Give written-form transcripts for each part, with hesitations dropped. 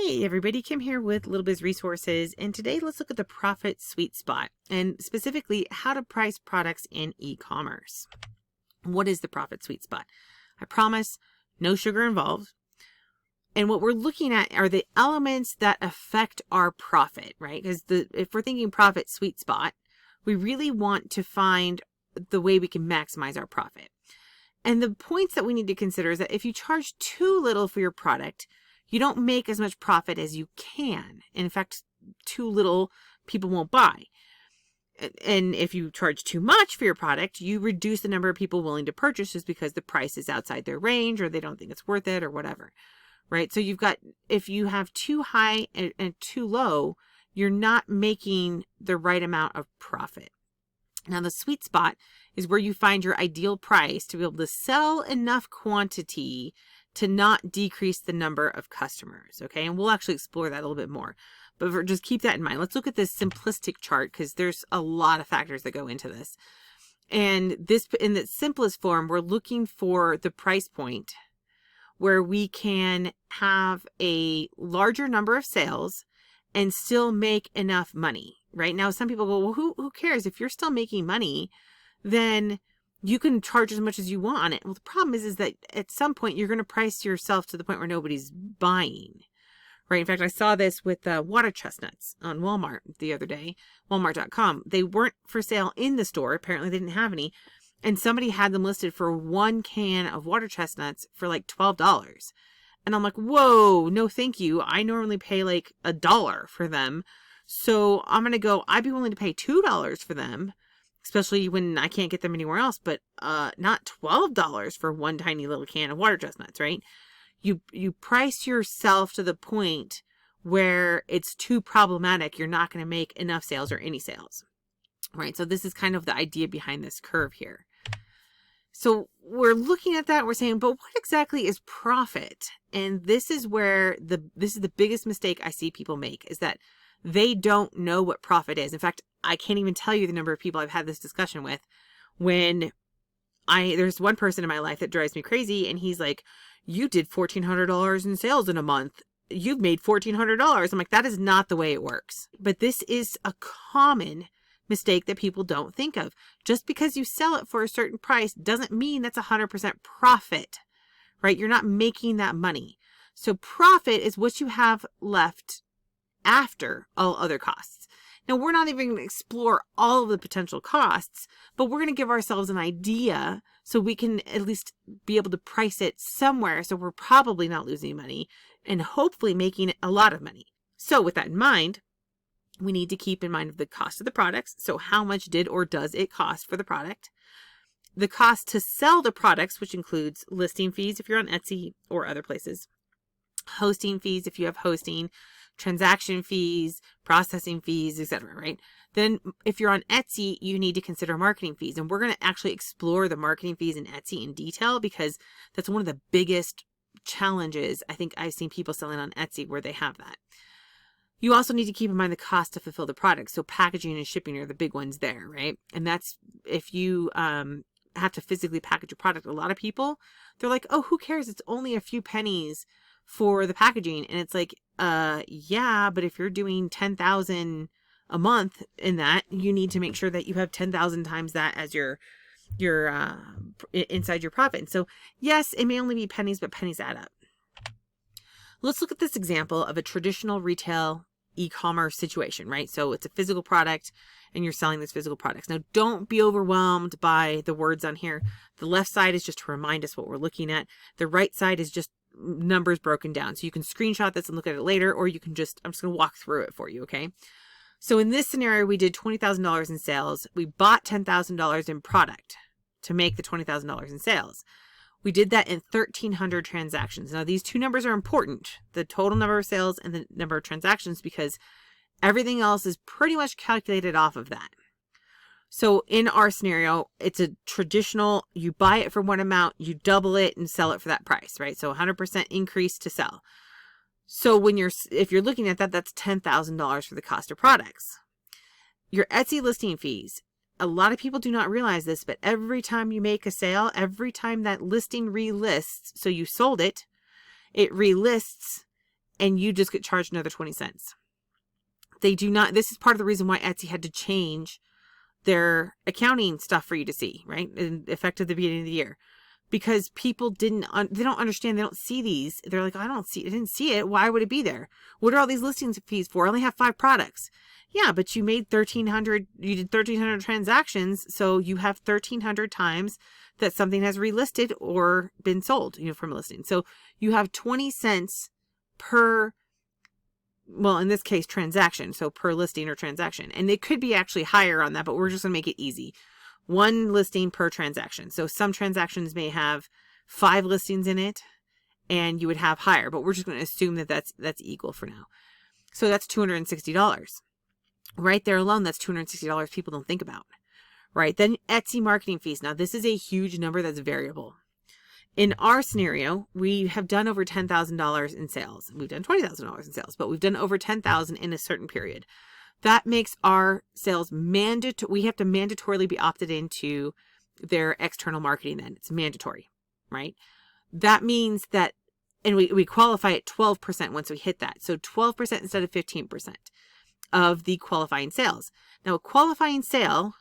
Hey everybody, Kim here with Little Biz Resources, and today let's look at the profit sweet spot and specifically how to price products in e-commerce. What is the profit sweet spot? I promise no sugar involved. And what we're looking at are the elements that affect our profit, right? Because if we're thinking profit sweet spot, we really want to find the way we can maximize our profit. And the points that we need to consider is that if you charge too little for your product, you don't make as much profit as you can. In fact, too little, people won't buy. And if you charge too much for your product, you reduce the number of people willing to purchase just because the price is outside their range or they don't think it's worth it or whatever, right? So if you have too high and too low, you're not making the right amount of profit. Now, the sweet spot is where you find your ideal price to be able to sell enough quantity to not decrease the number of customers, okay? And we'll actually explore that a little bit more. But just keep that in mind. Let's look at this simplistic chart because there's a lot of factors that go into this. And this, in the simplest form, we're looking for the price point where we can have a larger number of sales and still make enough money, right? Now, some people go, well, who cares? If you're still making money, then you can charge as much as you want on it. Well, the problem is that at some point you're going to price yourself to the point where nobody's buying, right? In fact, I saw this with water chestnuts on Walmart the other day, walmart.com. They weren't for sale in the store. Apparently they didn't have any. And somebody had them listed for one can of water chestnuts for like $12. And I'm like, whoa, no, thank you. I normally pay like $1 for them. So I'm going to go, I'd be willing to pay $2 for them, especially when I can't get them anywhere else, but not $12 for one tiny little can of water chestnuts, right? You price yourself to the point where it's too problematic. You're not going to make enough sales or any sales, right? So this is kind of the idea behind this curve here. So we're looking at that, we're saying, but what exactly is profit? And this is where this is the biggest mistake I see people make, is that they don't know what profit is. In fact, I can't even tell you the number of people I've had this discussion with when there's one person in my life that drives me crazy, and he's like, you did $1,400 in sales in a month. You've made $1,400. I'm like, that is not the way it works. But this is a common mistake that people don't think of. Just because you sell it for a certain price doesn't mean that's 100% profit, right? You're not making that money. So profit is what you have left after all other costs. Now, we're not even going to explore all of the potential costs, but we're going to give ourselves an idea so we can at least be able to price it somewhere so we're probably not losing money and hopefully making a lot of money. So with that in mind, we need to keep in mind the cost of the products. So how much did or does it cost for the product? The cost to sell the products, which includes listing fees if you're on Etsy or other places, hosting fees if you have hosting, transaction fees, processing fees, etc., right? Then if you're on Etsy, you need to consider marketing fees. And we're going to actually explore the marketing fees in Etsy in detail because that's one of the biggest challenges I think I've seen people selling on Etsy where they have that. You also need to keep in mind the cost to fulfill the product. So packaging and shipping are the big ones there, right? And that's if you have to physically package your product. A lot of people, they're like, oh, who cares? It's only a few pennies for the packaging. And it's like, yeah, but if you're doing 10,000 a month in that, you need to make sure that you have 10,000 times that as your inside your profit. And so yes, it may only be pennies, but pennies add up. Let's look at this example of a traditional retail e-commerce situation, right? So it's a physical product and you're selling this physical products. Now, don't be overwhelmed by the words on here. The left side is just to remind us what we're looking at. The right side is just numbers broken down. So you can screenshot this and look at it later, or you can I'm just going to walk through it for you. Okay. So in this scenario, we did $20,000 in sales. We bought $10,000 in product to make the $20,000 in sales. We did that in 1,300 transactions. Now these two numbers are important, the total number of sales and the number of transactions, because everything else is pretty much calculated off of that. So in our scenario, it's a traditional, you buy it for one amount, you double it and sell it for that price, right? So 100% increase to sell. So if you're looking at that, that's $10,000 for the cost of products. Your Etsy listing fees. A lot of people do not realize this, but every time you make a sale, every time that listing relists, so you sold it, it relists and you just get charged another 20 cents. They do not, this is part of the reason why Etsy had to change their accounting stuff for you to see, right? Effective the beginning of the year. Because people they don't understand, they don't see these. They're like, I didn't see it. Why would it be there? What are all these listings fees for? I only have 5 products. Yeah, but you made 1,300, you did 1,300 transactions. So you have 1,300 times that something has relisted or been sold, from a listing. So you have 20 cents per, well, in this case, transaction. So per listing or transaction. And it could be actually higher on that, but we're just going to make it easy. 1 listing per transaction. So some transactions may have 5 listings in it and you would have higher, but we're just going to assume that that's equal for now. So that's $260. Right there alone, that's $260 people don't think about. Right? Then Etsy marketing fees. Now this is a huge number that's variable. In our scenario, we have done over $10,000 in sales. We've done $20,000 in sales, but we've done over $10,000 in a certain period. That makes our sales mandatory. We have to mandatorily be opted into their external marketing then. It's mandatory, right? That means that, and we qualify at 12% once we hit that. So 12% instead of 15% of the qualifying sales. Now a qualifying sale,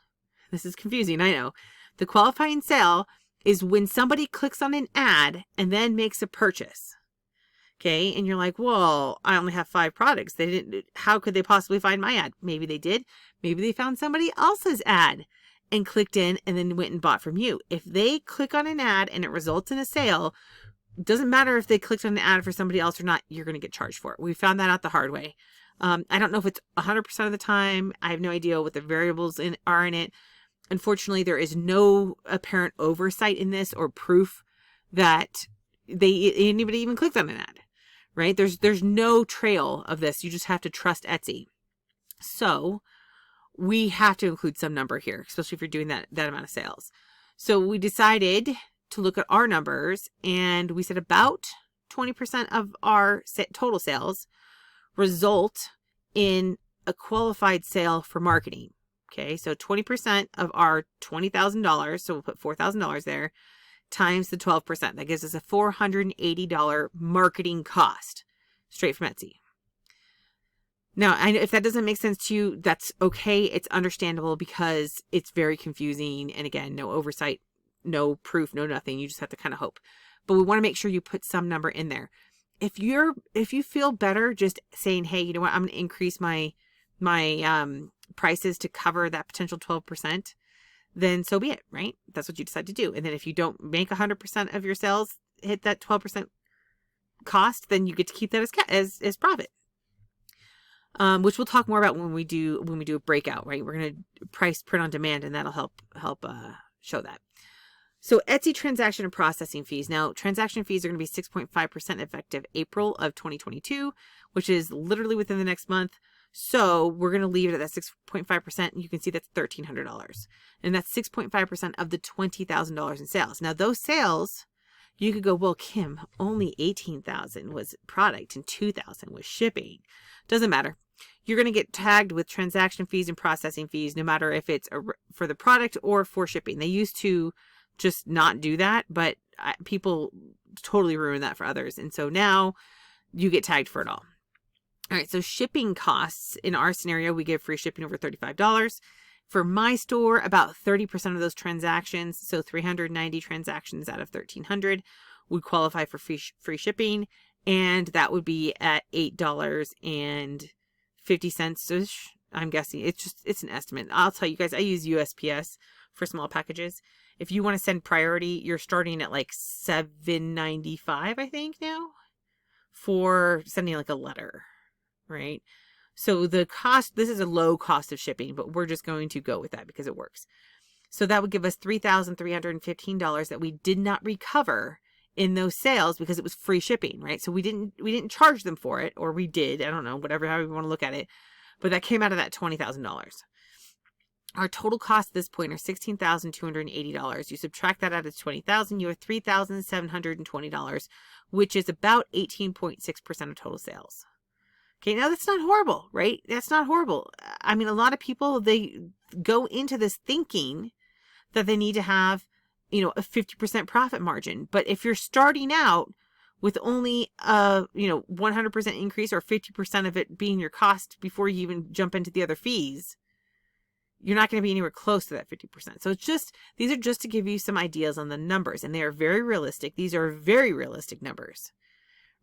this is confusing, I know. The qualifying sale is when somebody clicks on an ad and then makes a purchase. Okay. And you're like, well, I only have 5 products. How could they possibly find my ad? Maybe they did. Maybe they found somebody else's ad and clicked in and then went and bought from you. If they click on an ad and it results in a sale, it doesn't matter if they clicked on an ad for somebody else or not, you're going to get charged for it. We found that out the hard way. I don't know if it's 100% of the time. I have no idea what the variables are in it. Unfortunately, there is no apparent oversight in this or proof that anybody even clicked on an ad. Right? There's no trail of this. You just have to trust Etsy. So we have to include some number here, especially if you're doing that amount of sales. So we decided to look at our numbers and we said about 20% of our total sales result in a qualified sale for marketing. Okay. So 20% of our $20,000. So we'll put $4,000 there. Times the 12%. That gives us a $480 marketing cost straight from Etsy. Now, I know if that doesn't make sense to you, that's okay. It's understandable because it's very confusing. And again, no oversight, no proof, no nothing. You just have to kind of hope. But we want to make sure you put some number in there. If you feel better just saying, hey, you know what, I'm going to increase my prices to cover that potential 12%. Then so be it, right? That's what you decide to do. And then if you don't make 100% of your sales hit that 12% cost, then you get to keep that as profit. Which we'll talk more about when we do a breakout, right? We're going to price print on demand, and that'll help show that. So Etsy transaction and processing fees. Now, transaction fees are going to be 6.5% effective April of 2022, which is literally within the next month. So we're going to leave it at that 6.5%. And you can see that's $1,300. And that's 6.5% of the $20,000 in sales. Now, those sales, you could go, well, Kim, only $18,000 was product and $2,000 was shipping. Doesn't matter. You're going to get tagged with transaction fees and processing fees, no matter if it's for the product or for shipping. They used to just not do that, but people totally ruin that for others. And so now you get tagged for it all. All right, so shipping costs, in our scenario, we give free shipping over $35. For my store, about 30% of those transactions, so 390 transactions out of 1,300, would qualify for free shipping, and that would be at $8.50. I'm guessing. It's an estimate. I'll tell you guys, I use USPS for small packages. If you want to send priority, you're starting at like $7.95, I think now, for sending like a letter. Right? So the cost, this is a low cost of shipping, but we're just going to go with that because it works. So that would give us $3,315 that we did not recover in those sales because it was free shipping, right? So we didn't charge them for it, or we did, I don't know, however you want to look at it, but that came out of that $20,000. Our total cost at this point are $16,280. You subtract that out of $20,000, you have $3,720, which is about 18.6% of total sales. Okay, now that's not horrible, right? That's not horrible. I mean, a lot of people, they go into this thinking that they need to have, a 50% profit margin. But if you're starting out with only a 100% increase or 50% of it being your cost before you even jump into the other fees, you're not going to be anywhere close to that 50%. So these are just to give you some ideas on the numbers, and they are very realistic. These are very realistic numbers,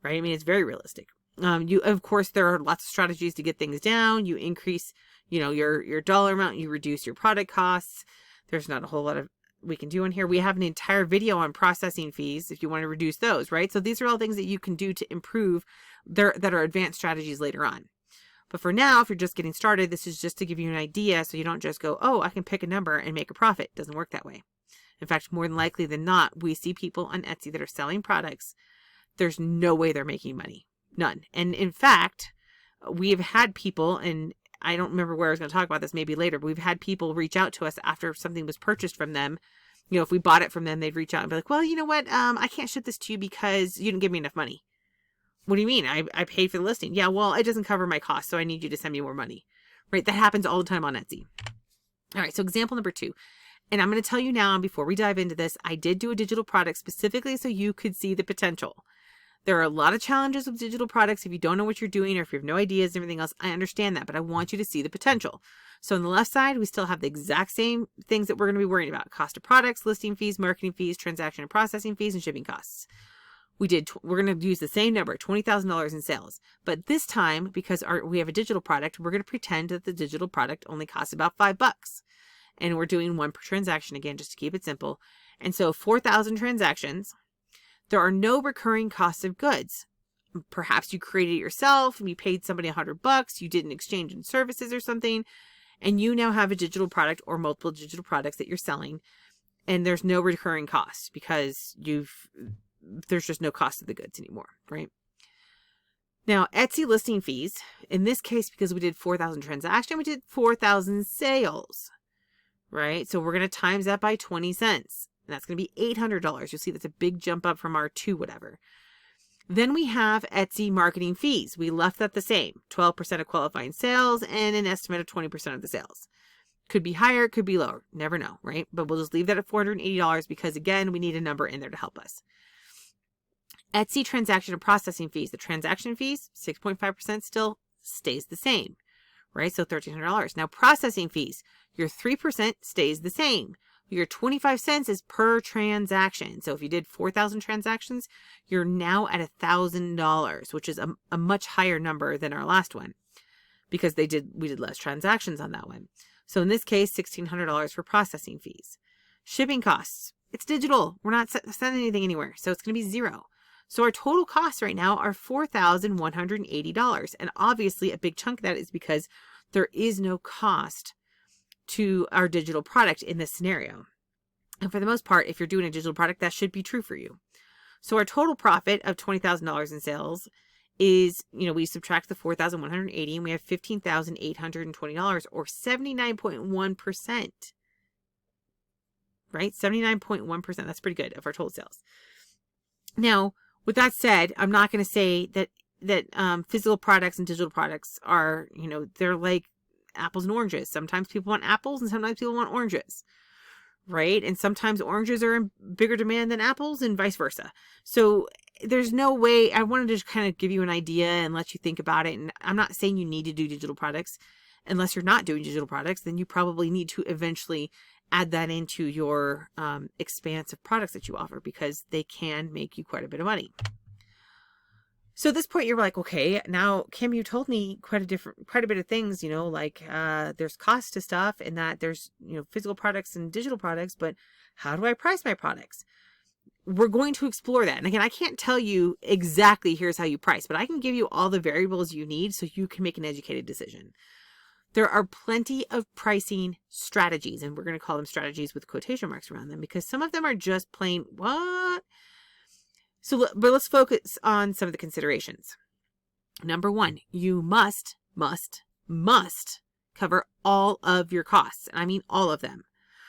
right? I mean, it's very realistic. Of course, there are lots of strategies to get things down. You increase, your dollar amount, you reduce your product costs. There's not a whole lot of we can do in here. We have an entire video on processing fees if you want to reduce those, right? So these are all things that you can do to improve that are advanced strategies later on. But for now, if you're just getting started, this is just to give you an idea so you don't just go, oh, I can pick a number and make a profit. It doesn't work that way. In fact, more than likely than not, we see people on Etsy that are selling products. There's no way they're making money. None. And in fact, we've had people, and I don't remember where I was going to talk about this, maybe later, but we've had people reach out to us after something was purchased from them. If we bought it from them, they'd reach out and be like, well, you know what? I can't ship this to you because you didn't give me enough money. What do you mean? I paid for the listing. Yeah, well, it doesn't cover my costs, so I need you to send me more money. Right? That happens all the time on Etsy. All right, so example number 2. And I'm going to tell you now, before we dive into this, I did do a digital product specifically so you could see the potential. There are a lot of challenges with digital products. If you don't know what you're doing or if you have no ideas and everything else, I understand that, but I want you to see the potential. So on the left side, we still have the exact same things that we're going to be worrying about: cost of products, listing fees, marketing fees, transaction and processing fees, and shipping costs. We're going to use the same number, $20,000 in sales. But this time, because we have a digital product, we're going to pretend that the digital product only costs about $5. And we're doing 1 per transaction, again, just to keep it simple. And so 4,000 transactions. There are no recurring costs of goods. Perhaps you created it yourself and you paid somebody $100. You did an exchange in services or something, and you now have a digital product or multiple digital products that you're selling, and there's no recurring costs because there's just no cost of the goods anymore, right? Now, Etsy listing fees, in this case, because we did 4,000 transactions, we did 4,000 sales, right? So we're going to times that by 20 cents. And that's going to be $800. You'll see that's a big jump up from our 2 whatever. Then we have Etsy marketing fees. We left that the same, 12% of qualifying sales and an estimate of 20% of the sales. Could be higher, could be lower. Never know, right? But we'll just leave that at $480 because, again, we need a number in there to help us. Etsy transaction and processing fees. The transaction fees, 6.5% still stays the same, right? So $1,300. Now, processing fees, your 3% stays the same. Your 25 cents is per transaction. So if you did 4,000 transactions, you're now at $1,000, which is a much higher number than our last one because we did less transactions on that one. So in this case, $1,600 for processing fees. Shipping costs, it's digital. We're not sending anything anywhere. So it's going to be 0. So our total costs right now are $4,180. And obviously a big chunk of that is because there is no cost to our digital product in this scenario. And for the most part, if you're doing a digital product, that should be true for you. So our total profit of $20,000 in sales is, we subtract the $4,180 and we have $15,820 or 79.1%, right? 79.1%. That's pretty good of our total sales. Now, with that said, I'm not going to say that physical products and digital products are, they're like apples and oranges. Sometimes people want apples and sometimes people want oranges, right? And sometimes oranges are in bigger demand than apples and vice versa. So there's no way. I wanted to just kind of give you an idea and let you think about it. And I'm not saying you need to do digital products. Unless you're not doing digital products, then you probably need to eventually add that into your expanse of products that you offer because they can make you quite a bit of money. So at this point, you're like, okay, now, Kim, you told me quite a bit of things, like there's cost to stuff and that there's, physical products and digital products, but how do I price my products? We're going to explore that. And again, I can't tell you exactly here's how you price, but I can give you all the variables you need so you can make an educated decision. There are plenty of pricing strategies, and we're going to call them strategies with quotation marks around them because some of them are just plain, what? So, but let's focus on some of the considerations. Number 1, you must cover all of your costs. And I mean all of them.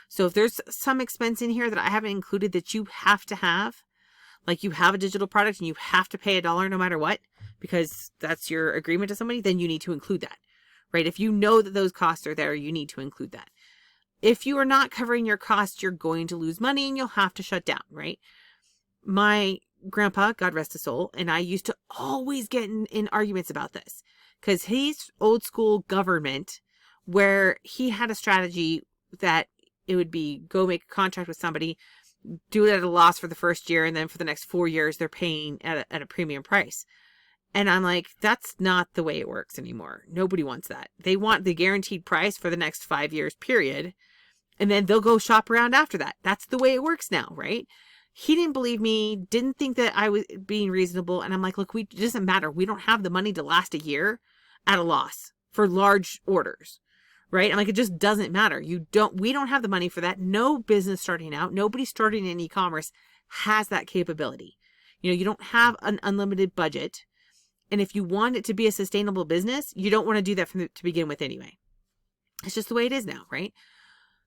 So if there's some expense in here that I haven't included that you have to have, like you have a digital product and you have to pay $1 no matter what, because that's your agreement to somebody, then you need to include that, right? If you know that those costs are there, you need to include that. If you are not covering your costs, you're going to lose money and you'll have to shut down, right? My grandpa, God rest his soul, and I used to always get in arguments about this because he's old school government where he had a strategy that it would be go make a contract with somebody, do it at a loss for the first year, and then for the next 4 years, they're paying at a premium price. And I'm like, that's not the way it works anymore. Nobody wants that. They want the guaranteed price for the next 5 years, period. And then they'll go shop around after that. That's the way it works now, right? He didn't believe me, didn't think that I was being reasonable. And I'm like, look, it doesn't matter. We don't have the money to last a year at a loss for large orders, right? I'm like, it just doesn't matter. We don't have the money for that. No business starting out, nobody starting in e-commerce has that capability. You don't have an unlimited budget. And if you want it to be a sustainable business, you don't want to do that to begin with anyway. It's just the way it is now, right?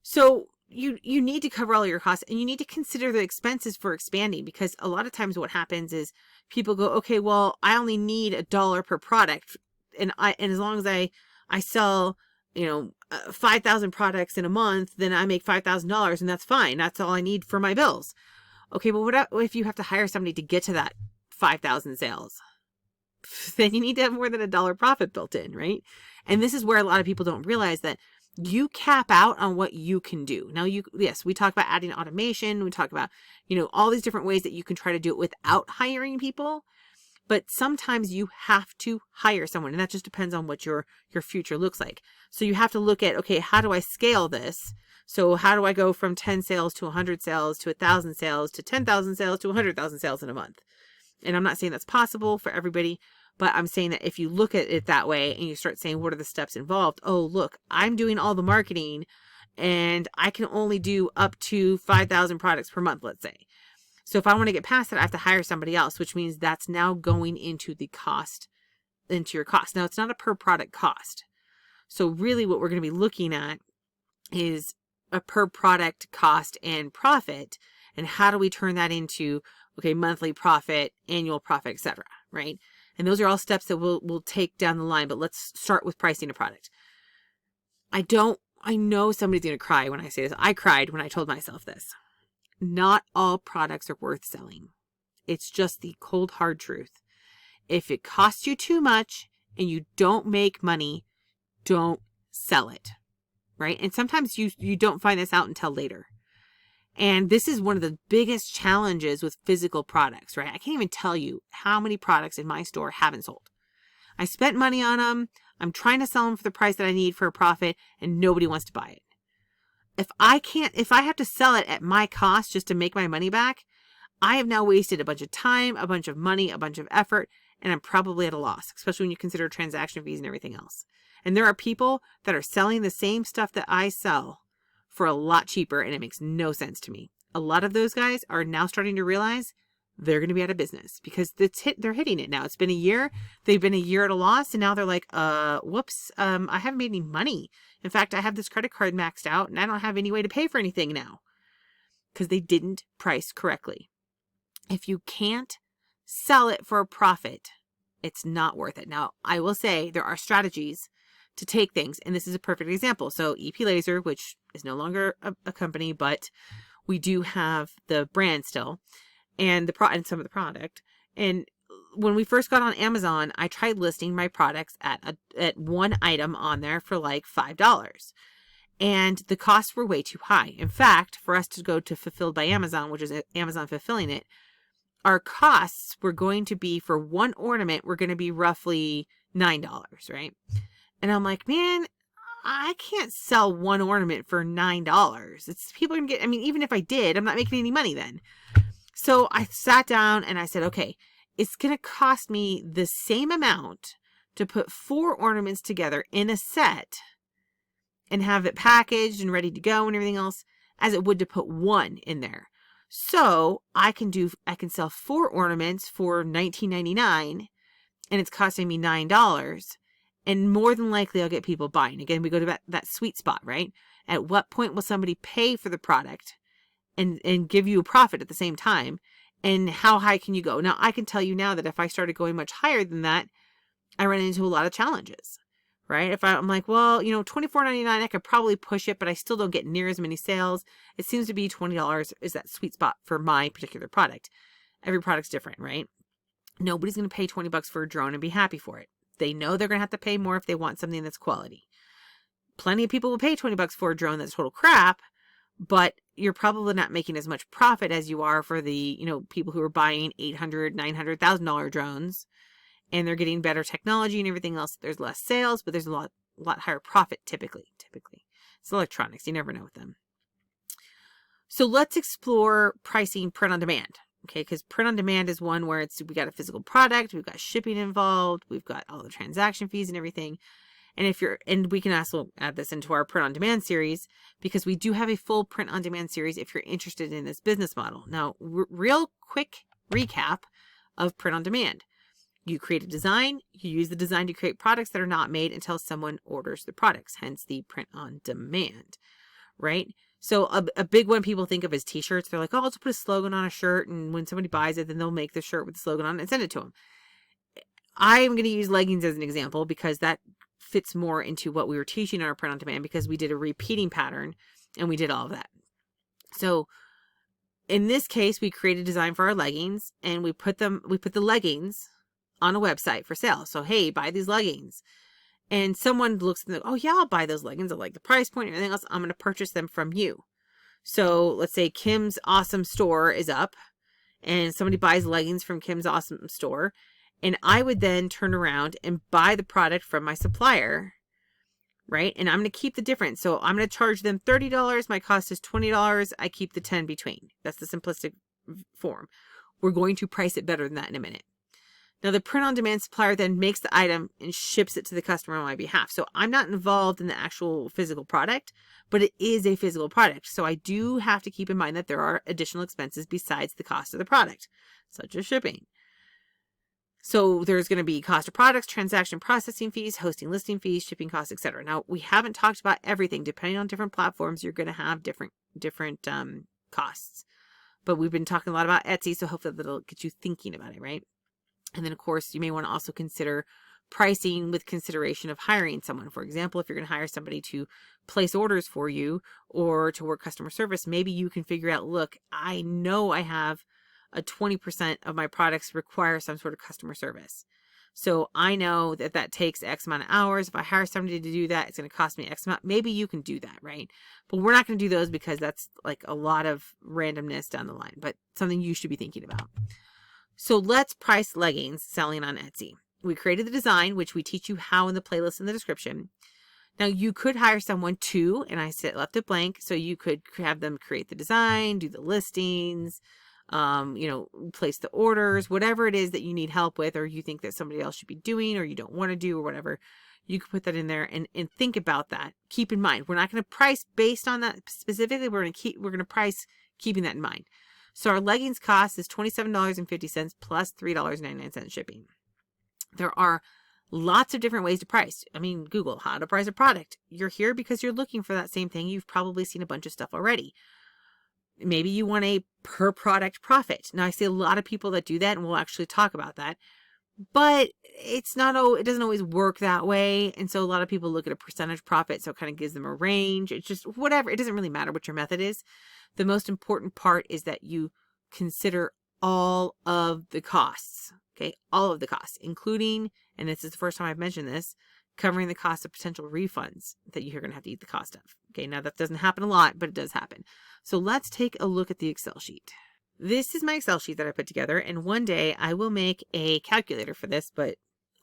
So you need to cover all your costs, and you need to consider the expenses for expanding, because a lot of times what happens is people go, okay, well, I only need $1 per product. And as long as I sell, 5,000 products in a month, then I make $5,000 and that's fine. That's all I need for my bills. Okay, but what if you have to hire somebody to get to that 5,000 sales? Then you need to have more than $1 profit built in, right? And this is where a lot of people don't realize that you cap out on what you can do. Now, yes, we talk about adding automation. We talk about, all these different ways that you can try to do it without hiring people. But sometimes you have to hire someone, and that just depends on what your future looks like. So you have to look at, okay, how do I scale this? So how do I go from 10 sales to 100 sales to 1,000 sales to 10,000 sales to 100,000 sales in a month? And I'm not saying that's possible for everybody, but I'm saying that if you look at it that way and you start saying, what are the steps involved? Oh, look, I'm doing all the marketing and I can only do up to 5,000 products per month, let's say. So if I want to get past that, I have to hire somebody else, which means that's now going into your cost. Now, it's not a per product cost. So really what we're going to be looking at is a per product cost and profit. And how do we turn that into, okay, monthly profit, annual profit, etc., right? And those are all steps that we'll take down the line, but let's start with pricing a product. I know somebody's going to cry when I say this. I cried when I told myself this. Not all products are worth selling. It's just the cold, hard truth. If it costs you too much and you don't make money, don't sell it, right? And sometimes you don't find this out until later. And this is one of the biggest challenges with physical products, right? I can't even tell you how many products in my store haven't sold. I spent money on them. I'm trying to sell them for the price that I need for a profit, and nobody wants to buy it. If I have to sell it at my cost just to make my money back, I have now wasted a bunch of time, a bunch of money, a bunch of effort, and I'm probably at a loss, especially when you consider transaction fees and everything else. And there are people that are selling the same stuff that I sell for a lot cheaper, and it makes no sense to me. A lot of those guys are now starting to realize they're going to be out of business because they're hitting it now. It's been a year. They've been a year at a loss, and now they're like, whoops, I haven't made any money. In fact, I have this credit card maxed out, and I don't have any way to pay for anything now because they didn't price correctly. If you can't sell it for a profit, it's not worth it. Now, I will say there are strategies to take things, and this is a perfect example. So EP Laser, which is no longer a company, but we do have the brand still, and and some of the product. And when we first got on Amazon, I tried listing my products at one item on there for like $5, and the costs were way too high. In fact, for us to go to Fulfilled by Amazon, which is Amazon fulfilling it, our costs were going to be for one ornament were going to be roughly $9, right? And I'm like, man, I can't sell one ornament for $9. People are going to get, even if I did, I'm not making any money then. So I sat down and I said, okay, it's going to cost me the same amount to put 4 ornaments together in a set and have it packaged and ready to go and everything else as it would to put one in there. So I can sell 4 ornaments for $19.99 and it's costing me $9. And more than likely, I'll get people buying. Again, we go to that sweet spot, right? At what point will somebody pay for the product and give you a profit at the same time? And how high can you go? Now, I can tell you now that if I started going much higher than that, I run into a lot of challenges, right? If I'm like, well, $24.99, I could probably push it, but I still don't get near as many sales. It seems to be $20 is that sweet spot for my particular product. every product's different, right? Nobody's going to pay 20 bucks for a drone and be happy for it. They know they're going to have to pay more if they want something that's quality. Plenty of people will pay 20 bucks for a drone that's total crap, but you're probably not making as much profit as you are for the, people who are buying $800,000, $900,000 drones, and they're getting better technology and everything else. There's less sales, but there's a lot higher profit typically. It's electronics. You never know with them. So let's explore pricing print on demand. Okay, because print on demand is one where we got a physical product, we've got shipping involved, we've got all the transaction fees and everything. And we can also add this into our print on demand series, because we do have a full print on demand series if you're interested in this business model. Now, real quick recap of print on demand. You create a design, you use the design to create products that are not made until someone orders the products, hence the print on demand, right? So a big one people think of is t-shirts. They're like, oh, I'll just put a slogan on a shirt, and when somebody buys it, then they'll make the shirt with the slogan on it and send it to them. I'm going to use leggings as an example because that fits more into what we were teaching in our print on demand, because we did a repeating pattern and we did all of that. So in this case, we created a design for our leggings, and we put the leggings on a website for sale. So, hey, buy these leggings. And someone looks and oh yeah, I'll buy those leggings. I like the price point and everything else. I'm going to purchase them from you. So let's say Kim's Awesome Store is up, and somebody buys leggings from Kim's Awesome Store. And I would then turn around and buy the product from my supplier, right? And I'm going to keep the difference. So I'm going to charge them $30. My cost is $20. I keep the 10 between. That's the simplistic form. We're going to price it better than that in a minute. Now, the print-on-demand supplier then makes the item and ships it to the customer on my behalf. So I'm not involved in the actual physical product, but it is a physical product. So I do have to keep in mind that there are additional expenses besides the cost of the product, such as shipping. So there's going to be cost of products, transaction processing fees, hosting listing fees, shipping costs, etc. Now, we haven't talked about everything. Depending on different platforms, you're going to have different costs. But we've been talking a lot about Etsy, so hopefully that'll get you thinking about it, right? And then, of course, you may want to also consider pricing with consideration of hiring someone. For example, if you're going to hire somebody to place orders for you or to work customer service, maybe you can figure out, look, I know I have a 20% of my products require some sort of customer service. So I know that that takes X amount of hours. If I hire somebody to do that, it's going to cost me X amount. Maybe you can do that, right? But we're not going to do those because that's like a lot of randomness down the line, but something you should be thinking about. So let's price leggings selling on Etsy. We created the design, which we teach you how in the playlist in the description. Now you could hire someone too, and I left it blank, so you could have them create the design, do the listings, place the orders, whatever it is that you need help with, or you think that somebody else should be doing, or you don't want to do, or whatever. You can put that in there and think about that. Keep in mind, we're not going to price based on that specifically. We're going to price keeping that in mind. So our leggings cost is $27.50 plus $3.99 shipping. There are lots of different ways to price. I mean, Google how to price a product. You're here because you're looking for that same thing. You've probably seen a bunch of stuff already. Maybe you want a per product profit. Now I see a lot of people that do that, and we'll actually talk about that. But it doesn't always work that way. And so a lot of people look at a percentage profit. So it kind of gives them a range. It's just whatever. It doesn't really matter what your method is. The most important part is that you consider all of the costs. Okay. All of the costs, including, and this is the first time I've mentioned this, covering the cost of potential refunds that you're going to have to eat the cost of. Okay. Now that doesn't happen a lot, but it does happen. So let's take a look at the Excel sheet. This is my Excel sheet that I put together, and one day I will make a calculator for this, but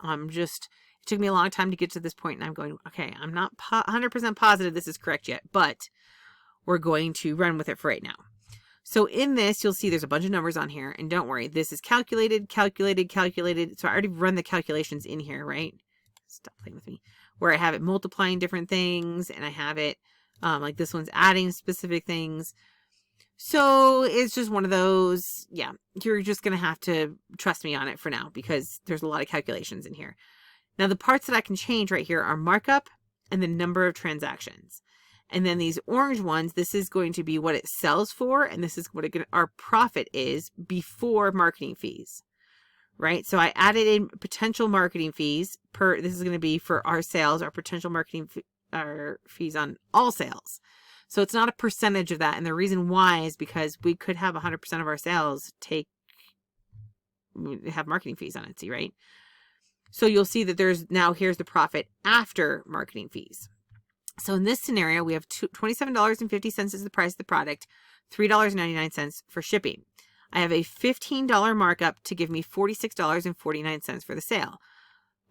it took me a long time to get to this point, and I'm going, okay, I'm not 100% positive this is correct yet, but we're going to run with it for right now. So in this, you'll see there's a bunch of numbers on here, and don't worry, this is calculated. So I already run the calculations in here, right? Stop playing with me. Where I have it multiplying different things, and I have it, like this one's adding specific things. So it's just one of those, yeah, you're just going to have to trust me on it for now because there's a lot of calculations in here. Now the parts that I can change right here are markup and the number of transactions. And then these orange ones, this is going to be what it sells for, and this is what our profit is before marketing fees, right? So I added in potential marketing fees this is going to be for our sales, our potential marketing our fees on all sales. So it's not a percentage of that. And the reason why is because we could have 100% of our sales take have marketing fees on Etsy, right? So you'll see that here's the profit after marketing fees. So in this scenario, we have $27.50 is the price of the product, $3.99 for shipping. I have a $15 markup to give me $46.49 for the sale.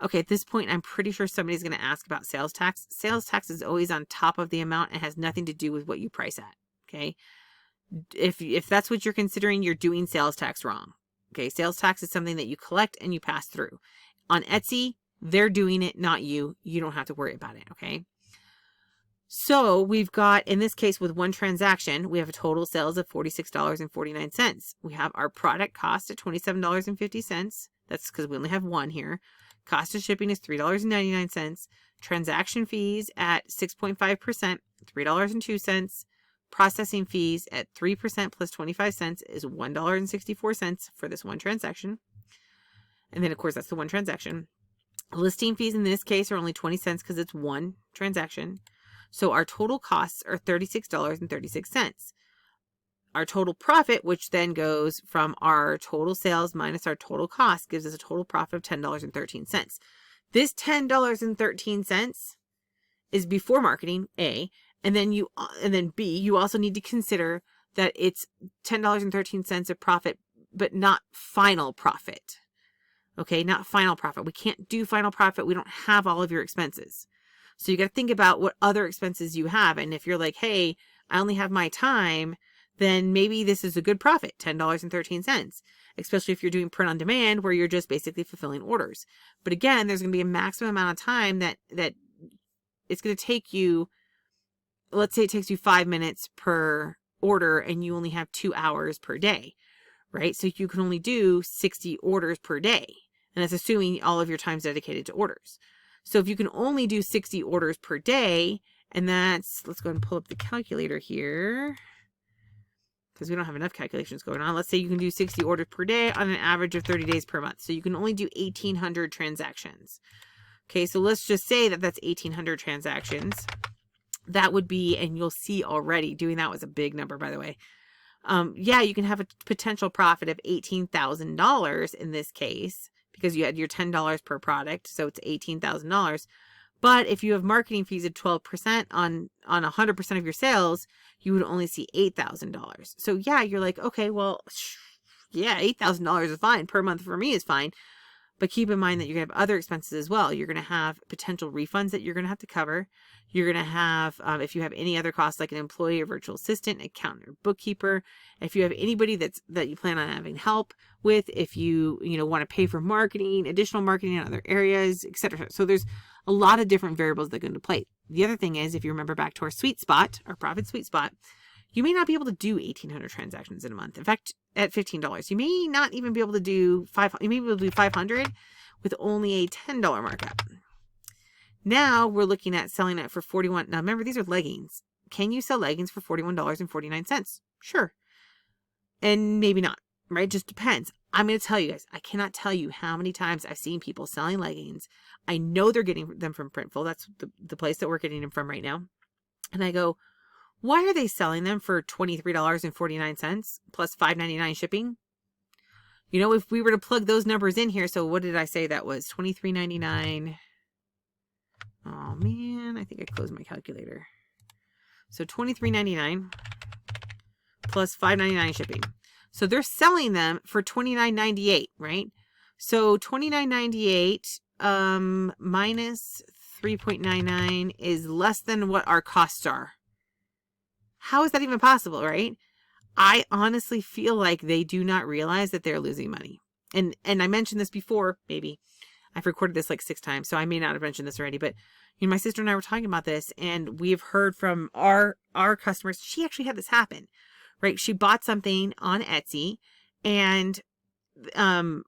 Okay, at this point, I'm pretty sure somebody's going to ask about sales tax. Sales tax is always on top of the amount and has nothing to do with what you price at, okay? If that's what you're considering, you're doing sales tax wrong. Okay, sales tax is something that you collect and you pass through. On Etsy, they're doing it, not you. You don't have to worry about it, okay? So we've got, in this case, with one transaction, we have a total sales of $46.49. We have our product cost at $27.50. That's because we only have one here. Cost of shipping is $3.99. Transaction fees at 6.5%, $3.02. Processing fees at 3% plus 25 cents is $1.64 for this one transaction. And then, of course, that's the one transaction. Listing fees in this case are only 20 cents because it's one transaction. So our total costs are $36.36. Our total profit, which then goes from our total sales minus our total cost, gives us a total profit of $10.13. This $10.13 is before marketing, A, and then B, you also need to consider that it's $10.13 of profit, but not final profit. Okay, not final profit. We can't do final profit. We don't have all of your expenses. So you got to think about what other expenses you have. And if you're like, hey, I only have my time, then maybe this is a good profit, $10.13, especially if you're doing print on demand where you're just basically fulfilling orders. But again, there's going to be a maximum amount of time that it's going to take you. Let's say it takes you 5 minutes per order and you only have 2 hours per day, right? So you can only do 60 orders per day. And that's assuming all of your time's dedicated to orders. So if you can only do 60 orders per day, and let's go ahead and pull up the calculator here because we don't have enough calculations going on. Let's say you can do 60 orders per day on an average of 30 days per month. So you can only do 1,800 transactions. Okay, so let's just say that that's 1,800 transactions. That would be, and you'll see already, doing that was a big number, by the way. Yeah, you can have a potential profit of $18,000 in this case because you had your $10 per product, so it's $18,000. But if you have marketing fees of 12% on 100% of your sales, you would only see $8,000. So yeah, you're like, okay, well, yeah, $8,000 is fine. Per month for me is fine. But keep in mind that you're going to have other expenses as well. You're going to have potential refunds that you're going to have to cover. You're going to have, if you have any other costs like an employee or virtual assistant, accountant or bookkeeper, if you have anybody that you plan on having help with, if you want to pay for marketing, additional marketing in other areas, etc. So there's a lot of different variables that go into play. The other thing is, if you remember back to our sweet spot, our profit sweet spot, you may not be able to do 1,800 transactions in a month. In fact, at $15, you may not even be able to do 500. You may be able to do 500 with only a $10 markup. Now we're looking at selling it for $41. Now remember, these are leggings. Can you sell leggings for $41.49? Sure. And maybe not, right? Just depends. I'm going to tell you guys, I cannot tell you how many times I've seen people selling leggings. I know they're getting them from Printful. That's the place that we're getting them from right now. And I go, why are they selling them for $23.49 plus $5.99 shipping? If we were to plug those numbers in here, so what did I say that was? $23.99. Oh man, I think I closed my calculator. So $23.99 plus $5.99 shipping. So they're selling them for $29.98, right? So $29.98 minus 3.99 is less than what our costs are. How is that even possible, right? I honestly feel like they do not realize that they're losing money. And I mentioned this before, maybe. I've recorded this like 6 times, so I may not have mentioned this already, but my sister and I were talking about this, and we've heard from our customers. She actually had this happen, right? She bought something on Etsy, and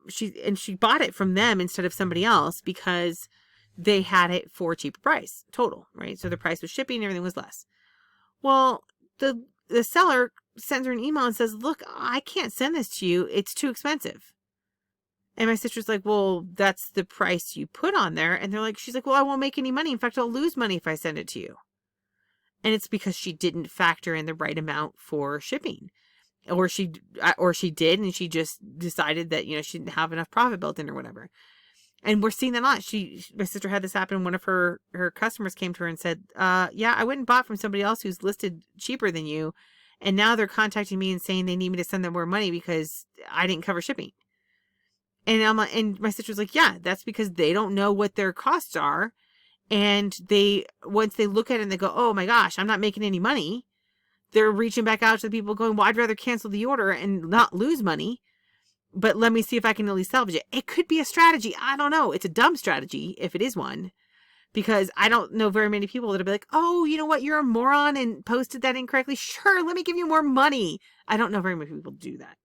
she bought it from them instead of somebody else because they had it for a cheaper price total, right? So the price was shipping and everything was less. Well, the seller sends her an email and says, look, I can't send this to you. It's too expensive. And my sister's like, well, that's the price you put on there. And she's like, well, I won't make any money. In fact, I'll lose money if I send it to you. And it's because she didn't factor in the right amount for shipping. or she did, and she just decided that, she didn't have enough profit built in or whatever. And we're seeing that a lot. My sister had this happen. One of her customers came to her and said, yeah, I went and bought from somebody else who's listed cheaper than you. And now they're contacting me and saying they need me to send them more money because I didn't cover shipping. And and my sister was like, yeah, that's because they don't know what their costs are. And once they look at it and they go, oh my gosh, I'm not making any money. They're reaching back out to the people going, well, I'd rather cancel the order and not lose money, but let me see if I can at least salvage it. It could be a strategy. I don't know. It's a dumb strategy if it is one, because I don't know very many people that'll be like, oh, you know what? You're a moron and posted that incorrectly. Sure, let me give you more money. I don't know very many people do that.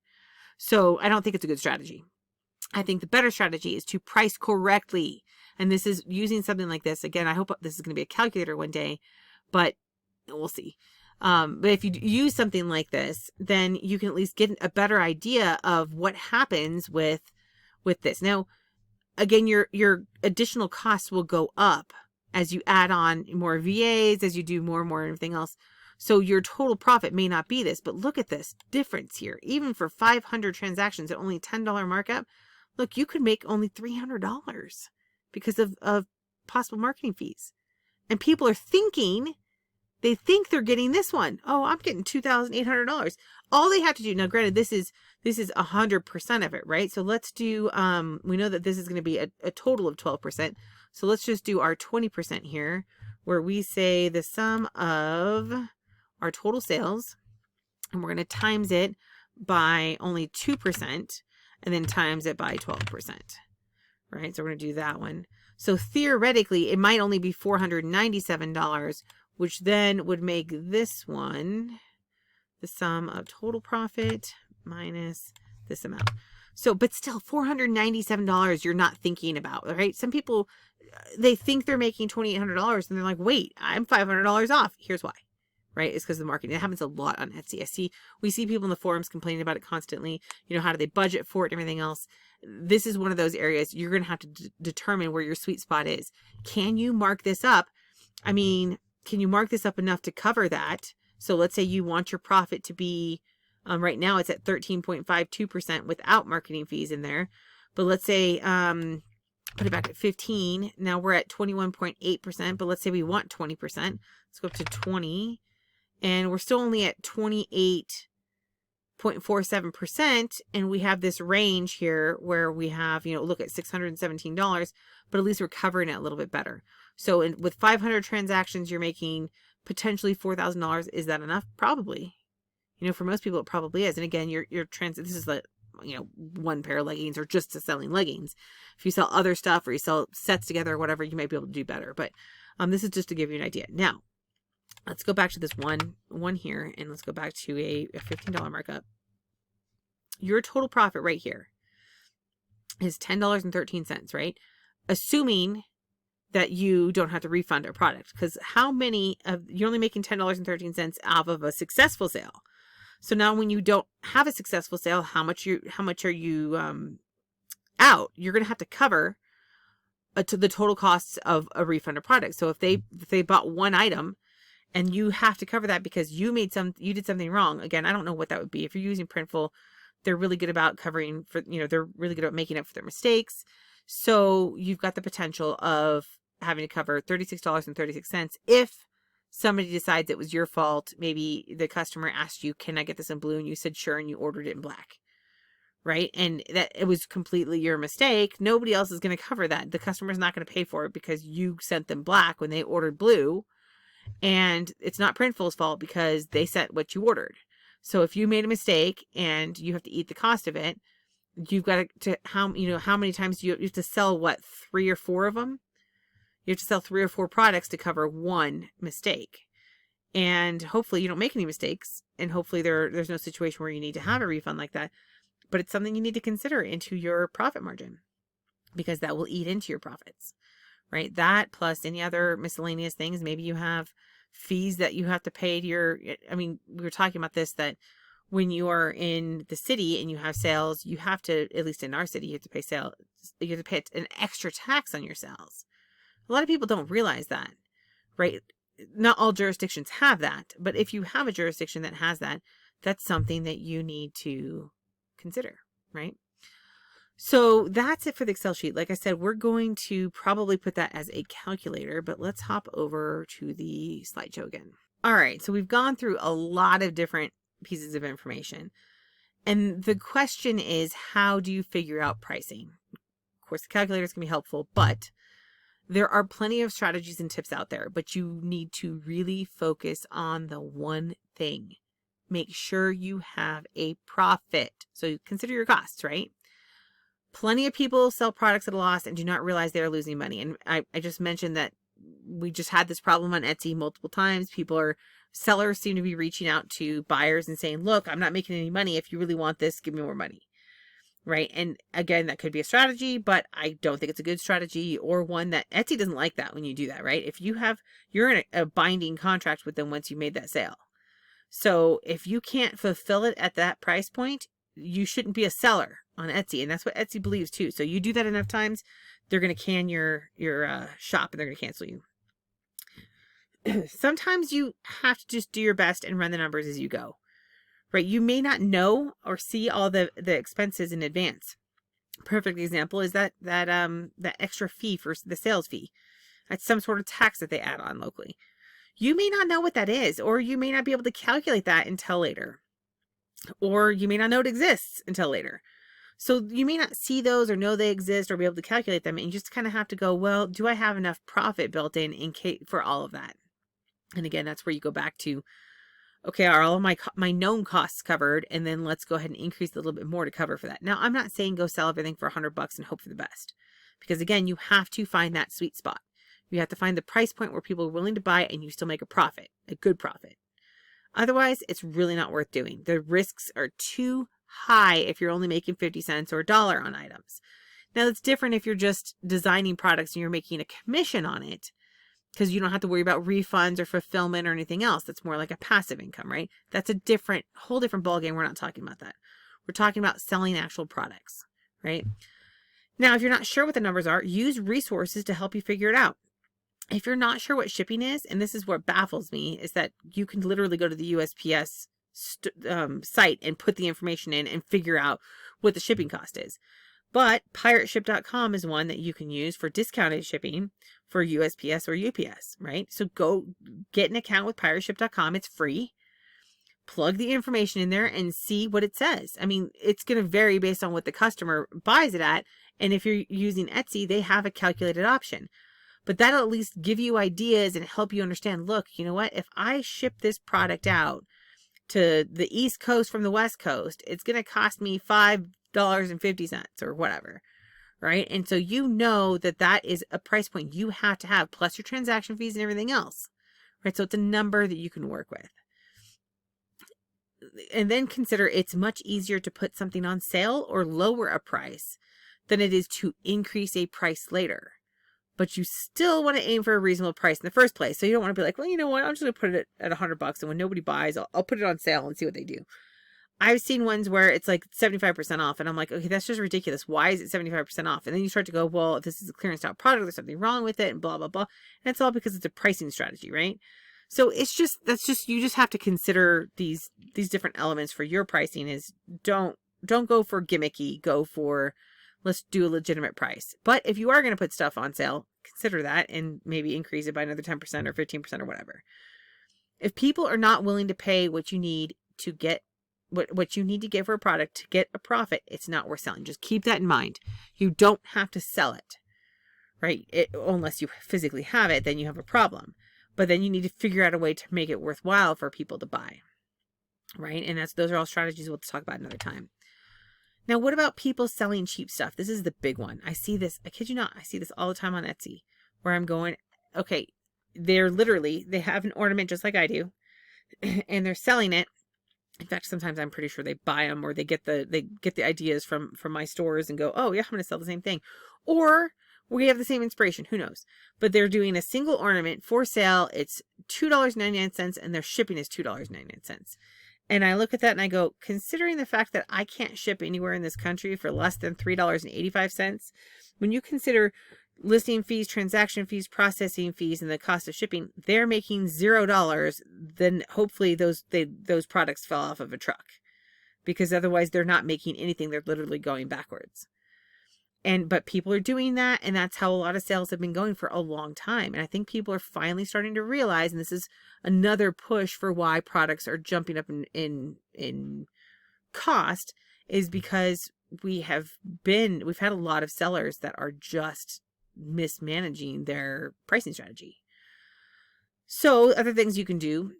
So I don't think it's a good strategy. I think the better strategy is to price correctly. And this is using something like this. Again, I hope this is going to be a calculator one day, but we'll see. But if you use something like this, then you can at least get a better idea of what happens with this. Now, again, your additional costs will go up as you add on more VAs, as you do more and more everything else. So your total profit may not be this, but look at this difference here. Even for 500 transactions at only $10 markup, look, you could make only $300 because of possible marketing fees. And people are thinking, they think they're getting this one. Oh, I'm getting $2,800. All they have to do, now granted, this is 100% of it, right? So let's do, we know that this is going to be a total of 12%. So let's just do our 20% here, where we say the sum of our total sales, and we're going to times it by only 2%, and then times it by 12%, right? So we're going to do that one. So theoretically, it might only be $497, which then would make this one the sum of total profit minus this amount. So, but still $497 you're not thinking about, right? Some people, they think they're making $2,800 and they're like, wait, I'm $500 off. Here's why, right? It's because of the marketing. It happens a lot on Etsy. We see people in the forums complaining about it constantly. How do they budget for it and everything else? This is one of those areas you're going to have to determine where your sweet spot is. Can you mark this up? I mean, can you mark this up enough to cover that? So let's say you want your profit to be, right now it's at 13.52% without marketing fees in there. But let's say, put it back at 15. Now we're at 21.8%, but let's say we want 20%. Let's go up to 20, and we're still only at 28.47%. And we have this range here where we have, look at $617, but at least we're covering it a little bit better. So with 500 transactions, you're making potentially $4,000. Is that enough? Probably. For most people, it probably is. And again, this is the, one pair of leggings or just selling leggings. If you sell other stuff or you sell sets together or whatever, you might be able to do better. But this is just to give you an idea. Now, let's go back to this one here, and let's go back to a $15 markup. Your total profit right here is $10.13, right? Assuming that you don't have to refund a product, because you're only making $10.13 off of a successful sale. So now when you don't have a successful sale, how much are you out? You're going to have to cover to the total costs of a refunded product. So if they bought one item and you have to cover that because you did something wrong. Again, I don't know what that would be. If you're using Printful, they're really good about covering for, they're really good about making up for their mistakes. So you've got the potential of having to cover $36.36 if somebody decides it was your fault. Maybe the customer asked you, can I get this in blue? And you said, sure. And you ordered it in black, right? And that it was completely your mistake. Nobody else is going to cover that. The customer's not going to pay for it because you sent them black when they ordered blue. And it's not Printful's fault because they sent what you ordered. So if you made a mistake and you have to eat the cost of it, you've got how many times you have to sell 3 or 4 of them? You have to sell 3 or 4 products to cover one mistake. And hopefully you don't make any mistakes. And hopefully there's no situation where you need to have a refund like that. But it's something you need to consider into your profit margin, because that will eat into your profits, right? That plus any other miscellaneous things. Maybe you have fees that you have to pay to we were talking about this, that when you are in the city and you have sales, you have to, at least in our city, you have to pay an extra tax on your sales. A lot of people don't realize that, right? Not all jurisdictions have that, but if you have a jurisdiction that has that, that's something that you need to consider, right? So that's it for the Excel sheet. Like I said, we're going to probably put that as a calculator, but let's hop over to the slideshow again. All right, so we've gone through a lot of different pieces of information. And the question is, how do you figure out pricing? Of course, the calculator is going to be helpful, but there are plenty of strategies and tips out there, but you need to really focus on the one thing. Make sure you have a profit. So consider your costs, right? Plenty of people sell products at a loss and do not realize they are losing money. And I just mentioned that we just had this problem on Etsy multiple times. Sellers seem to be reaching out to buyers and saying, look, I'm not making any money. If you really want this, give me more money. Right. And again, that could be a strategy, but I don't think it's a good strategy, or one that Etsy doesn't like that when you do that, right? If you're in a binding contract with them once you made that sale. So if you can't fulfill it at that price point, you shouldn't be a seller on Etsy. And that's what Etsy believes too. So you do that enough times, they're going to can your shop and they're going to cancel you. Sometimes you have to just do your best and run the numbers as you go, right? You may not know or see all the expenses in advance. Perfect example is that extra fee for the sales fee. That's some sort of tax that they add on locally. You may not know what that is, or you may not be able to calculate that until later, or you may not know it exists until later. So you may not see those or know they exist or be able to calculate them. And you just kind of have to go, well, do I have enough profit built in case for all of that? And again, that's where you go back to, okay, are all of my known costs covered? And then let's go ahead and increase a little bit more to cover for that. Now, I'm not saying go sell everything for $100 and hope for the best, because again, you have to find that sweet spot. You have to find the price point where people are willing to buy and you still make a profit, a good profit. Otherwise, it's really not worth doing. The risks are too high if you're only making 50 cents or $1 on items. Now, that's different if you're just designing products and you're making a commission on it, because you don't have to worry about refunds or fulfillment or anything else. That's more like a passive income, right? That's a whole different ballgame. We're not talking about that. We're talking about selling actual products, right? Now, if you're not sure what the numbers are, use resources to help you figure it out. If you're not sure what shipping is, and this is what baffles me, is that you can literally go to the USPS site and put the information in and figure out what the shipping cost is. But pirateship.com is one that you can use for discounted shipping for USPS or UPS, right? So go get an account with pirateship.com. It's free. Plug the information in there and see what it says. I mean, it's going to vary based on what the customer buys it at. And if you're using Etsy, they have a calculated option. But that'll at least give you ideas and help you understand, look, you know what? If I ship this product out to the East Coast from the West Coast, it's going to cost me $5.50 or whatever, right? And so you know that is a price point you have to have, plus your transaction fees and everything else, right? So it's a number that you can work with. And then consider it's much easier to put something on sale or lower a price than it is to increase a price later. But you still want to aim for a reasonable price in the first place. So you don't want to be like, well, you know what? I'm just going to put it at $100. And when nobody buys, I'll put it on sale and see what they do. I've seen ones where it's like 75% off. And I'm like, okay, that's just ridiculous. Why is it 75% off? And then you start to go, well, if this is a clearance out product, there's something wrong with it and blah, blah, blah. And it's all because it's a pricing strategy, right? So you just have to consider these different elements for your pricing. Is don't go for gimmicky, go for, let's do a legitimate price. But if you are going to put stuff on sale, consider that and maybe increase it by another 10% or 15% or whatever. If people are not willing to pay what you need to get what you need to get for a product to get a profit, it's not worth selling. Just keep that in mind. You don't have to sell it, right? Unless you physically have it, then you have a problem. But then you need to figure out a way to make it worthwhile for people to buy, right? And those are all strategies we'll talk about another time. Now, what about people selling cheap stuff? This is the big one. I see this, I kid you not, I see this all the time on Etsy, where I'm going, okay, they have an ornament just like I do, and they're selling it. In fact, sometimes I'm pretty sure they buy them, or they get the ideas from my stores and go, oh yeah, I'm going to sell the same thing. Or we have the same inspiration, who knows? But they're doing a single ornament for sale. It's $2.99 and their shipping is $2.99. And I look at that and I go, considering the fact that I can't ship anywhere in this country for less than $3.85, when you consider listing fees, transaction fees, processing fees, and the cost of shipping, they're making $0, then hopefully those products fell off of a truck, because otherwise they're not making anything. They're literally going backwards. But people are doing that, and that's how a lot of sales have been going for a long time. And I think people are finally starting to realize, and this is another push for why products are jumping up in cost, is because we've had a lot of sellers that are just mismanaging their pricing strategy. So other things you can do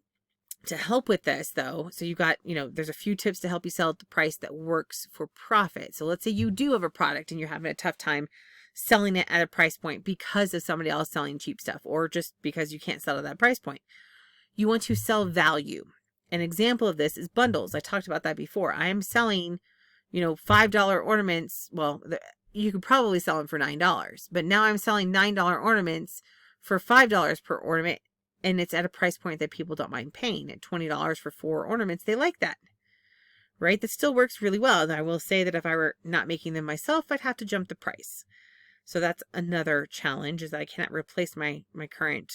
to help with this, though, so you got, there's a few tips to help you sell at the price that works for profit. So let's say you do have a product and you're having a tough time selling it at a price point because of somebody else selling cheap stuff, or just because you can't sell at that price point. You want to sell value. An example of this is bundles. I talked about that before. I am selling, $5 ornaments. Well, you could probably sell them for $9, but now I'm selling $9 ornaments for $5 per ornament. And it's at a price point that people don't mind paying. At $20 for 4 ornaments, they like that, right? That still works really well. And I will say that if I were not making them myself, I'd have to jump the price. So that's another challenge, is that I cannot replace my current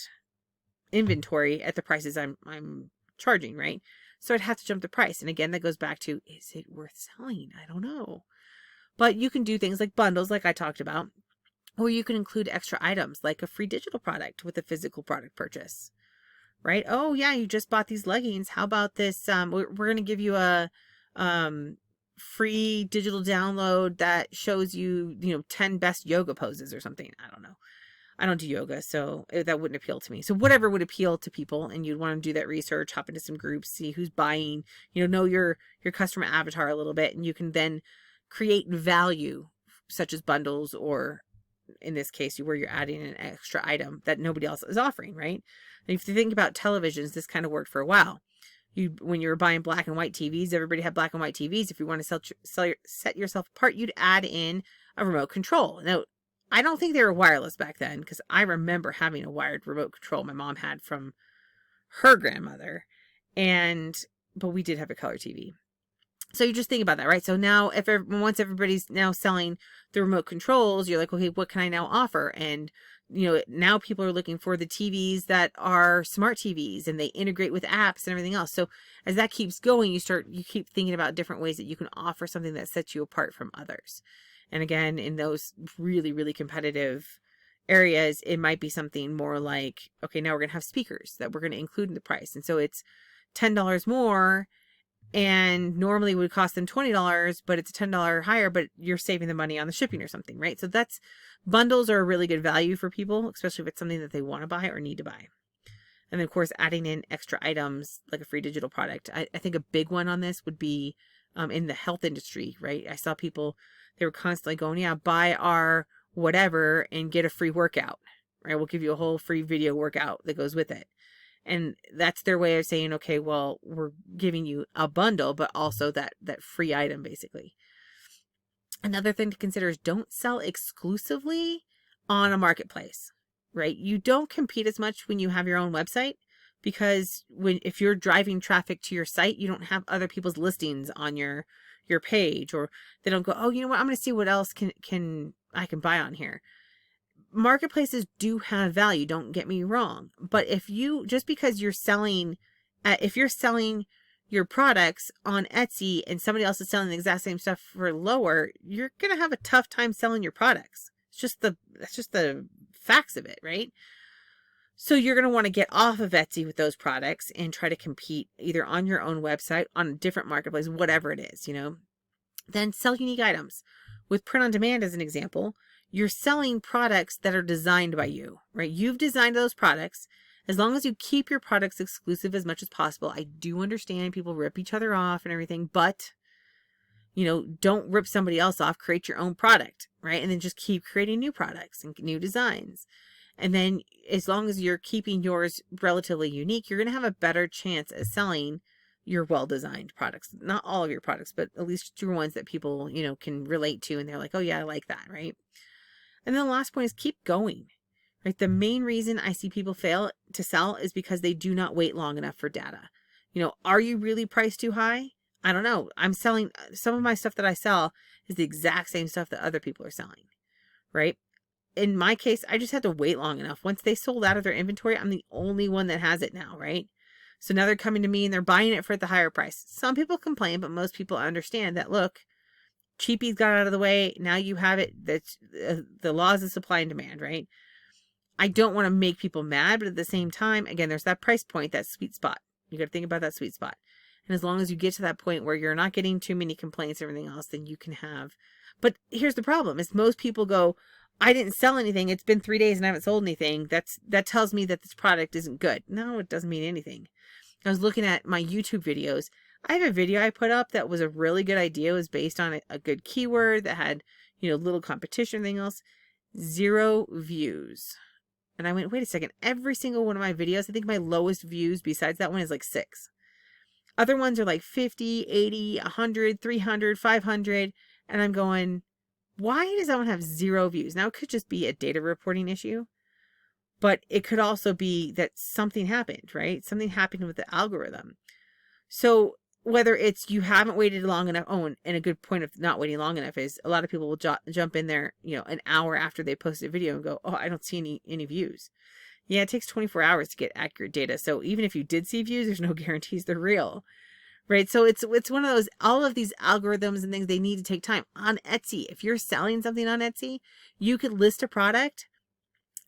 inventory at the prices I'm charging, right? So I'd have to jump the price. And again, that goes back to, is it worth selling? I don't know. But you can do things like bundles, like I talked about, or you can include extra items like a free digital product with a physical product purchase, right? Oh yeah, you just bought these leggings. How about this? We're going to give you a free digital download that shows you, 10 best yoga poses or something. I don't know. I don't do yoga, so that wouldn't appeal to me. So whatever would appeal to people, and you'd want to do that research, hop into some groups, see who's buying, know your customer avatar a little bit, and you can then create value such as bundles, or in this case, where you're adding an extra item that nobody else is offering, right? And if you think about televisions, this kind of worked for a while. When you were buying black and white TVs, everybody had black and white TVs. If you want to set yourself apart, you'd add in a remote control. Now, I don't think they were wireless back then, because I remember having a wired remote control my mom had from her grandmother, but we did have a color TV. So you just think about that, right? So now once everybody's now selling the remote controls, you're like, okay, what can I now offer? And, now people are looking for the TVs that are smart TVs, and they integrate with apps and everything else. So as that keeps going, you keep thinking about different ways that you can offer something that sets you apart from others. And again, in those really, really competitive areas, it might be something more like, okay, now we're going to have speakers that we're going to include in the price. And so it's $10 more, and normally would cost them $20, but it's a $10 higher, but you're saving the money on the shipping or something, right? So bundles are a really good value for people, especially if it's something that they want to buy or need to buy. And then of course, adding in extra items like a free digital product. I think a big one on this would be in the health industry, right? I saw people, they were constantly going, yeah, buy our whatever and get a free workout, right? We'll give you a whole free video workout that goes with it. And that's their way of saying, okay, well, we're giving you a bundle, but also that free item, basically. Another thing to consider is don't sell exclusively on a marketplace, right? You don't compete as much when you have your own website, because if you're driving traffic to your site, you don't have other people's listings on your page, or they don't go, oh, you know what, I'm going to see what else I can buy on here. Marketplaces do have value, don't get me wrong, but just because you're selling, if you're selling your products on Etsy and somebody else is selling the exact same stuff for lower, you're going to have a tough time selling your products. That's just the facts of it, right? So you're going to want to get off of Etsy with those products and try to compete either on your own website, on a different marketplace, whatever it is, Then sell unique items. With print on demand as an example, you're selling products that are designed by you, right? You've designed those products. As long as you keep your products exclusive as much as possible. I do understand people rip each other off and everything, but, don't rip somebody else off. Create your own product, right? And then just keep creating new products and new designs. And then as long as you're keeping yours relatively unique, you're going to have a better chance at selling your well-designed products. Not all of your products, but at least your ones that people, can relate to. And they're like, oh yeah, I like that, right? And then the last point is keep going, right? The main reason I see people fail to sell is because they do not wait long enough for data. Are you really priced too high? I don't know. I'm selling, some of my stuff that I sell is the exact same stuff that other people are selling, right? in my case, I just had to wait long enough. Once they sold out of their inventory, I'm the only one that has it now, right? So now they're coming to me and they're buying it for the higher price. Some people complain, but most people understand that, look, cheapies got out of the way. Now you have it. That's the laws of supply and demand, right? I don't want to make people mad, but at the same time, again, there's that price point, that sweet spot. You got to think about that sweet spot. And as long as you get to that point where you're not getting too many complaints and everything else, then you can have. But here's the problem is most people go, I didn't sell anything. It's been 3 days and I haven't sold anything. That tells me that this product isn't good. No, it doesn't mean anything. I was looking at my YouTube videos. I have a video I put up that was a really good idea. It was based on a good keyword that had, little competition, everything else. 0 views. And I went, wait a second. Every single one of my videos, I think my lowest views besides that one is like 6. Other ones are like 50, 80, 100, 300, 500. And I'm going, why does that one have 0 views? Now, it could just be a data reporting issue, but it could also be that something happened, right? Something happened with the algorithm. So whether it's you haven't waited long enough, and a good point of not waiting long enough is a lot of people will jump in there, an hour after they post a video and go, oh, I don't see any views. Yeah, it takes 24 hours to get accurate data. So even if you did see views, there's no guarantees they're real, right? So it's one of those, all of these algorithms and things, they need to take time. On Etsy, if you're selling something on Etsy, you could list a product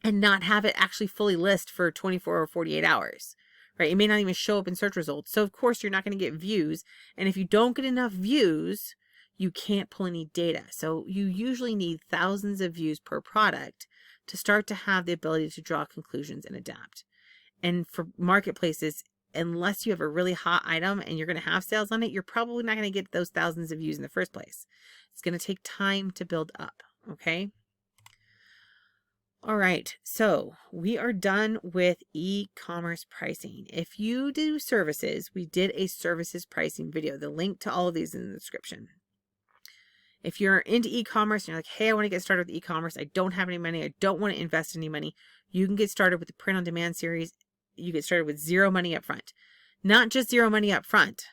and not have it actually fully list for 24 or 48 hours. Right? It may not even show up in search results. So of course you're not going to get views. And if you don't get enough views, you can't pull any data. So you usually need thousands of views per product to start to have the ability to draw conclusions and adapt. And for marketplaces, unless you have a really hot item and you're going to have sales on it, you're probably not going to get those thousands of views in the first place. It's going to take time to build up. Okay. All right, so we are done with e-commerce pricing. If you do services, we did a services pricing video. The link to all of these is in the description. If you're into e-commerce and you're like, hey, I want to get started with e-commerce. I don't have any money. I don't want to invest any money. You can get started with the print on demand series. You get started with 0 money up front. Not just 0 money up front.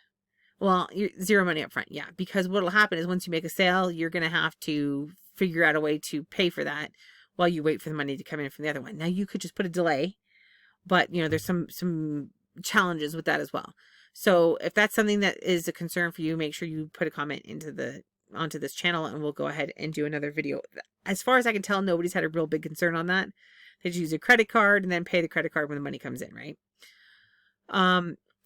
Well, 0 money up front, yeah. Because what will happen is once you make a sale, you're going to have to figure out a way to pay for that while you wait for the money to come in from the other one. Now you could just put a delay, but there's some challenges with that as well. So if that's something that is a concern for you, make sure you put a comment onto this channel and we'll go ahead and do another video. As far as I can tell, nobody's had a real big concern on that. They just use a credit card and then pay the credit card when the money comes in, right?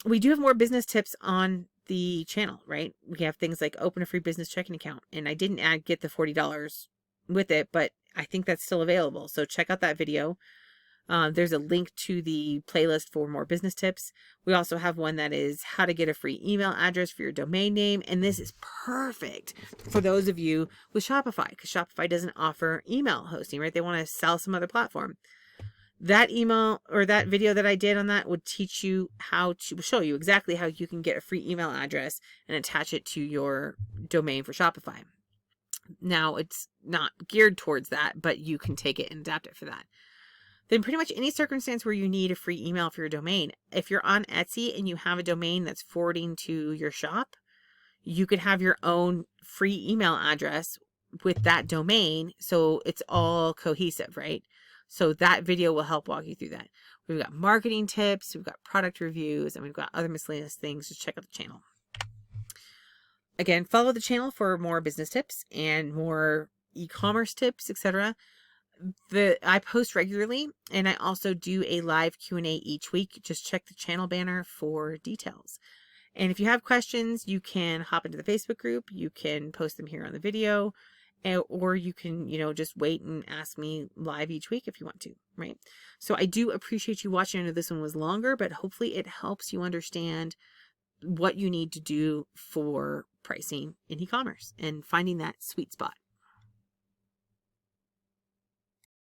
We do have more business tips on the channel, right? We have things like open a free business checking account, and I didn't get the $40 with it, but I think that's still available. So check out that video. There's a link to the playlist for more business tips. We also have one that is how to get a free email address for your domain name. And this is perfect for those of you with Shopify, because Shopify doesn't offer email hosting, right? They want to sell some other platform. That email or that video that I did on that would teach you how to show you exactly how you can get a free email address and attach it to your domain for Shopify. Now, it's not geared towards that, but you can take it and adapt it for that. Then pretty much any circumstance where you need a free email for your domain, if you're on Etsy and you have a domain that's forwarding to your shop, you could have your own free email address with that domain. So it's all cohesive, right? So that video will help walk you through that. We've got marketing tips, we've got product reviews, and we've got other miscellaneous things. Just check out the channel. Again, follow the channel for more business tips and more e-commerce tips, etc. I post regularly, and I also do a live Q&A each week. Just check the channel banner for details. And if you have questions, you can hop into the Facebook group. You can post them here on the video, or you can, just wait and ask me live each week if you want to, right? So I do appreciate you watching. I know this one was longer, but hopefully it helps you understand what you need to do for pricing in e-commerce and finding that sweet spot.